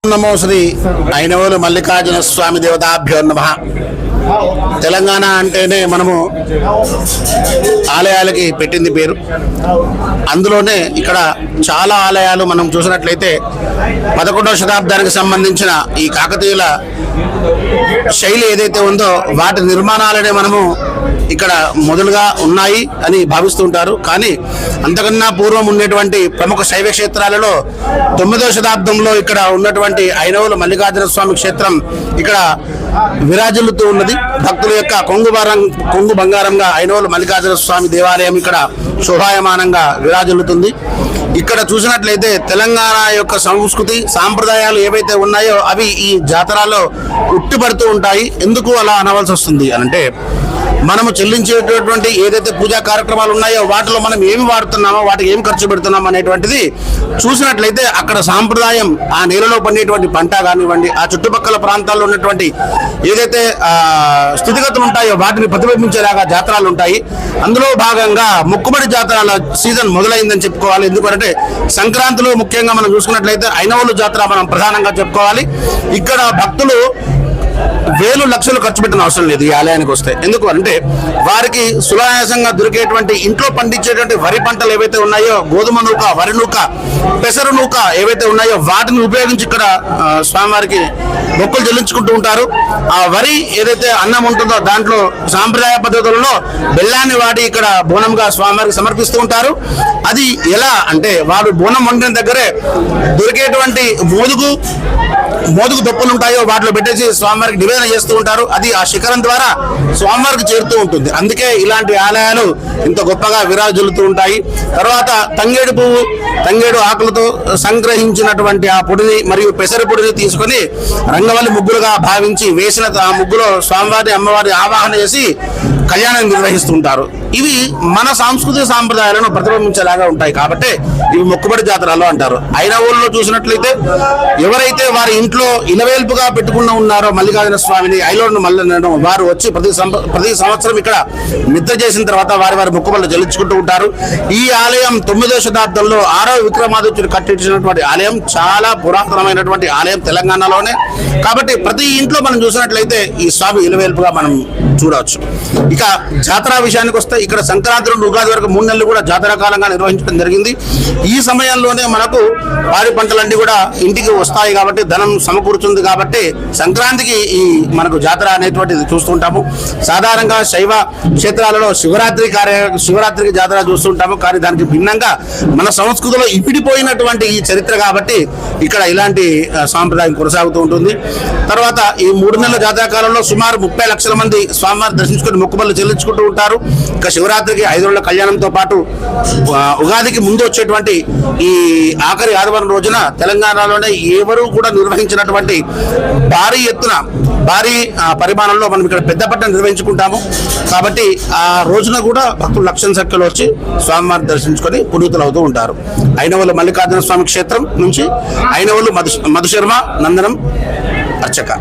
నమో శ్రీ ఐనవోలు మల్లికార్జున స్వామి దేవతాభ్యో నమః. తెలంగాణ అంటేనే మనము ఆలయాలకి పెట్టింది పేరు. అందులోనే ఇక్కడ చాలా ఆలయాలు మనం చూసినట్లయితే 11వ శతాబ్దానికి సంబంధించిన ఈ కాకతీయుల శైలి ఏదైతే ఉందో వాటి నిర్మాణాలనే మనము ఇక్కడ మొదలుగా ఉన్నాయి అని భావిస్తూ ఉంటారు. కానీ అంతకన్నా పూర్వం ఉన్నటువంటి ప్రముఖ శైవ క్షేత్రాలలో 9వ శతాబ్దంలో ఇక్కడ ఉన్నటువంటి ఐనవోలు మల్లికార్జున స్వామి క్షేత్రం ఇక్కడ విరాజిల్లుతూ ఉన్నది. భక్తుల యొక్క కొంగు బంగారంగా ఐనవోలు మల్లికార్జున స్వామి దేవాలయం ఇక్కడ శోభాయమానంగా విరాజిల్లుతుంది. ఇక్కడ చూసినట్లయితే తెలంగాణ యొక్క సంస్కృతి సాంప్రదాయాలు ఏవైతే ఉన్నాయో అవి ఈ జాతరలో ఉట్టిపడుతూ ఉంటాయి. ఎందుకు అలా అనవలసి వస్తుంది అంటే మనము చెల్లించేటటువంటి ఏదైతే పూజా కార్యక్రమాలు ఉన్నాయో వాటిలో మనం ఏమి వాడుతున్నామో వాటికి ఏం ఖర్చు పెడుతున్నాం అనేటువంటిది చూసినట్లయితే అక్కడ సాంప్రదాయం ఆ నేలలో పండేటువంటి పంట కానివ్వండి, ఆ చుట్టుపక్కల ప్రాంతాల్లో ఉన్నటువంటి ఏదైతే స్థితిగతులు ఉంటాయో వాటిని ప్రతిబింబించేలాగా జాతరాలు ఉంటాయి. అందులో భాగంగా మొక్కుబడి జాతరాల సీజన్ మొదలైందని చెప్పుకోవాలి. ఎందుకంటే సంక్రాంతిలో ముఖ్యంగా మనం చూసుకున్నట్లయితే ఐనవోలు జాతర మనం ప్రధానంగా చెప్పుకోవాలి. ఇక్కడ భక్తులు వేలు లక్షలు ఖర్చు పెట్టిన అవసరం లేదు ఈ ఆలయానికి వస్తే. ఎందుకు అంటే వారికి సునాయాసంగా దొరికేటువంటి ఇంట్లో పండించేటువంటి వరి పంటలు ఏవైతే ఉన్నాయో, గోధుమ నూక, వరి నూక, పెసరు నూక ఏవైతే ఉన్నాయో వాటిని ఉపయోగించి ఇక్కడ స్వామివారికి మొక్కులు చెల్లించుకుంటూ ఉంటారు. ఆ వరి ఏదైతే అన్నం ఉంటుందో దాంట్లో సాంప్రదాయ పద్ధతులలో బెల్లాన్ని వాడి ఇక్కడ బోనంగా స్వామివారికి సమర్పిస్తూ ఉంటారు. అది ఎలా అంటే వారు బోనం వండిన దగ్గరే దొరికేటువంటి మోదుగు దొప్పులు ఉంటాయో వాటిలో పెట్టేసి స్వామివారికి నివేదన చేస్తూ ఉంటారు. అది ఆ శిఖరం ద్వారా స్వామివారికి చేరుతూ ఉంటుంది. అందుకే ఇలాంటి ఆలయాలు ఇంత గొప్పగా విరాజిల్లుతూ ఉంటాయి. తర్వాత తంగేడు ఆకులతో సంగ్రహించినటువంటి ఆ పొడిని మరియు పెసర పొడిని తీసుకొని రంగవల్లి ముగ్గులుగా భావించి వేసిన ఆ ముగ్గులో స్వామివారిని అమ్మవారిని ఆవాహన చేసి కళ్యాణం నిర్వహిస్తుంటారు. ఇవి మన సాంస్కృతిక సాంప్రదాయాలను ప్రతిబింబించేలాగా ఉంటాయి కాబట్టి ఇవి మొక్కుబడి జాతరలు అంటారు. ఐనవోలులో చూసినట్లయితే ఎవరైతే వారి ఇంట్లో ఇలవేల్పుగా పెట్టుకున్న ఉన్నారో మల్లికార్జున స్వామిని ఐలోను మల్లనడం వారు వచ్చి ప్రతి సంవత్సరం ఇక్కడ నిద్ర చేసిన తర్వాత వారి మొక్కుబడులు చెల్లించుకుంటూ ఉంటారు. ఈ ఆలయం 9వ శతాబ్దంలో 6వ విక్రమాదిత్యుడు కట్టించినటువంటి ఆలయం. చాలా పురాతనమైనటువంటి ఆలయం తెలంగాణలోనే. కాబట్టి ప్రతి ఇంట్లో మనం చూసినట్లయితే ఈ స్వామి ఇలవేల్పుగా మనం చూడవచ్చు. ఇక జాతర విషయానికి వస్తే ఇక్కడ సంక్రాంతి నుండి ఉగాది వరకు 3 నెలలు కూడా జాతర కాలంగా నిర్వహించడం జరిగింది. ఈ సమయంలోనే మనకు పాడి పంటలన్నీ కూడా ఇంటికి వస్తాయి కాబట్టి ధనం సమకూరుతుంది కాబట్టి సంక్రాంతికి ఈ మనకు జాతర అనేటువంటిది చూస్తుంటాము. సాధారణంగా శైవ క్షేత్రాలలో శివరాత్రికి జాతర చూస్తుంటాము. కానీ దానికి భిన్నంగా మన సంస్కృతిలో ఇమిడిపోయినటువంటి ఈ చరిత్ర కాబట్టి ఇక్కడ ఇలాంటి సాంప్రదాయం కొనసాగుతూ ఉంటుంది. తర్వాత ఈ 3 నెలల జాతర కాలంలో సుమారు 30 లక్షల మంది స్వామివారి దర్శించుకుని మొక్కుబడులు చెల్లించుకుంటూ ఉంటారు. ఇక శివరాత్రికి 5 రోజుల కళ్యాణంతో పాటు ఉగాదికి ముందు వచ్చేటువంటి ఈ ఆఖరి ఆదివారం రోజున తెలంగాణలోనే ఎవరు కూడా నిర్వహించినటువంటి భారీ పరిమాణంలో మనం ఇక్కడ పెద్ద పట్టణం నిర్వహించుకుంటాము. కాబట్టి ఆ రోజున కూడా భక్తులు లక్షల సంఖ్యలో వచ్చి స్వామివారిని దర్శించుకొని పునీతులు అవుతూ ఉంటారు. ఐనవోలు మల్లికార్జున స్వామి క్షేత్రం నుంచి ఐనవోలు మధుశర్మ నందనం అర్చక.